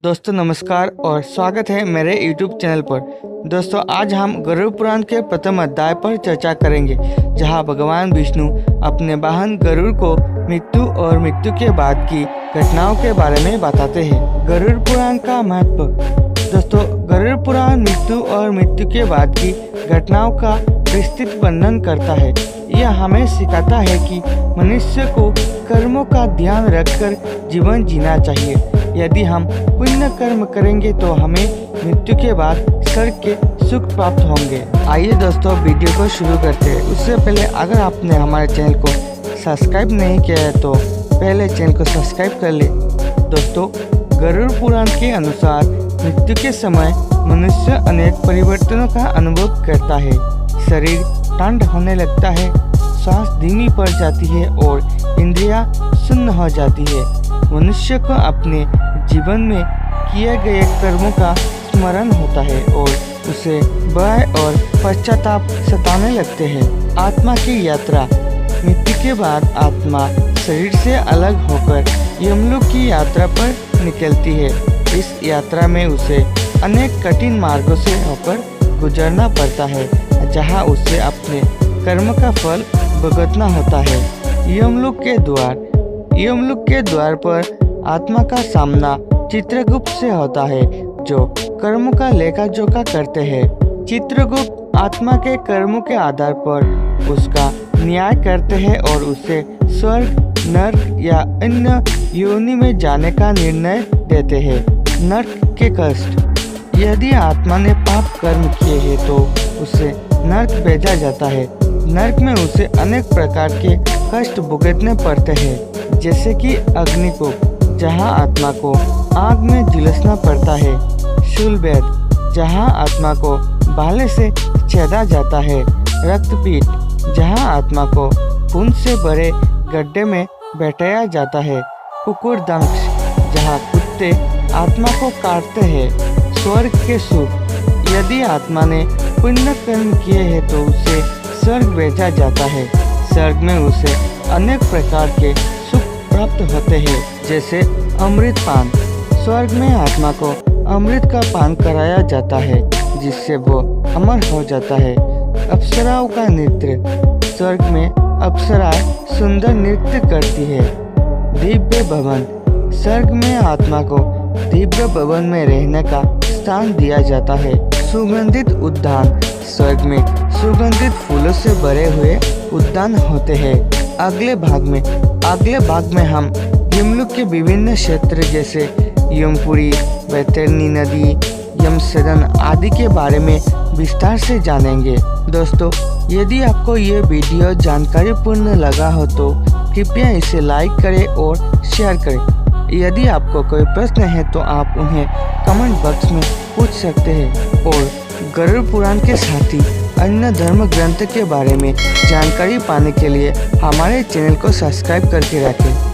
दोस्तों नमस्कार और स्वागत है मेरे YouTube चैनल पर। दोस्तों आज हम गरुड़ पुराण के प्रथम अध्याय पर चर्चा करेंगे, जहां भगवान विष्णु अपने वाहन गरुड़ को मृत्यु और मृत्यु के बाद की घटनाओं के बारे में बताते हैं। गरुड़ पुराण का महत्व। दोस्तों गरुड़ पुराण मृत्यु और मृत्यु के बाद की घटनाओं का विस्तृत वर्णन करता है। यह हमें सिखाता है कि मनुष्य को कर्मों का ध्यान रखकर जीवन जीना चाहिए। यदि हम पुण्य कर्म करेंगे तो हमें मृत्यु के बाद स्वर्ग के सुख प्राप्त होंगे। आइए दोस्तों वीडियो को शुरू करते हैं। उससे पहले अगर आपने हमारे चैनल को सब्सक्राइब नहीं किया है तो पहले चैनल को सब्सक्राइब कर ले। दोस्तों गरुड़ पुराण के अनुसार मृत्यु के समय मनुष्य अनेक परिवर्तनों का अनुभव करता है। शरीर ठंड होने लगता है, सांस धीमी पड़ जाती है और इंद्रियां शून्य हो जाती है। मनुष्य को अपने जीवन में किए गए कर्मों का स्मरण होता है और उसे भय और पश्चाताप सताने लगते हैं। आत्मा की यात्रा। मृत्यु के बाद आत्मा शरीर से अलग होकर यमलोक की यात्रा पर निकलती है। इस यात्रा में उसे अनेक कठिन मार्गों से होकर गुजरना पड़ता है, जहां उसे अपने कर्म का फल भुगतना होता है। यमलोक के द्वार। यमलोक के द्वार पर आत्मा का सामना चित्रगुप्त से होता है, जो कर्मों का लेखा जोखा करते हैं। चित्रगुप्त आत्मा के कर्मों के आधार पर उसका न्याय करते हैं और उसे स्वर्ग, नरक या अन्य योनि में जाने का निर्णय देते हैं। नरक के कष्ट। यदि आत्मा ने पाप कर्म किए हैं तो उसे नरक भेजा जाता है। नरक में उसे अनेक प्रकार के कष्ट भुगतने पड़ते हैं, जैसे कि अग्निकूप, जहां आत्मा को आग में झुलसना पड़ता है। शूलभेद, जहां आत्मा को भाले से छेदा जाता है। रक्तपीठ, जहां आत्मा को खून से भरे गड्ढे में बैठाया जाता है। कुकुरदंश, जहां कुत्ते आत्मा को काटते हैं। स्वर्ग के सुख। यदि आत्मा ने पुण्य कर्म किए हैं तो उसे स्वर्ग भेजा जाता है। स्वर्ग में उसे अनेक प्रकार के सुख प्राप्त होते हैं, जैसे अमृत पान। स्वर्ग में आत्मा को अमृत का पान कराया जाता है, जिससे वो अमर हो जाता है। अप्सराओं का नृत्य। स्वर्ग में अप्सराएं सुंदर नृत्य करती है। दिव्य भवन। स्वर्ग में आत्मा को दिव्य भवन में रहने का स्थान दिया जाता है। सुगंधित उद्यान। स्वर्ग में सुगंधित फूलों से भरे हुए उद्यान होते हैं। अगले भाग में हम यमलोक के विभिन्न क्षेत्र जैसे यमपुरी, वैतरणी नदी, यमसदन आदि के बारे में विस्तार से जानेंगे। दोस्तों यदि आपको ये वीडियो जानकारीपूर्ण लगा हो तो कृपया इसे लाइक करें और शेयर करें। यदि आपको कोई प्रश्न है तो आप उन्हें कमेंट बॉक्स में पूछ सकते हैं और गरुड़ पुराण के साथ ही अन्य धर्म ग्रंथ के बारे में जानकारी पाने के लिए हमारे चैनल को सब्सक्राइब करके रखें।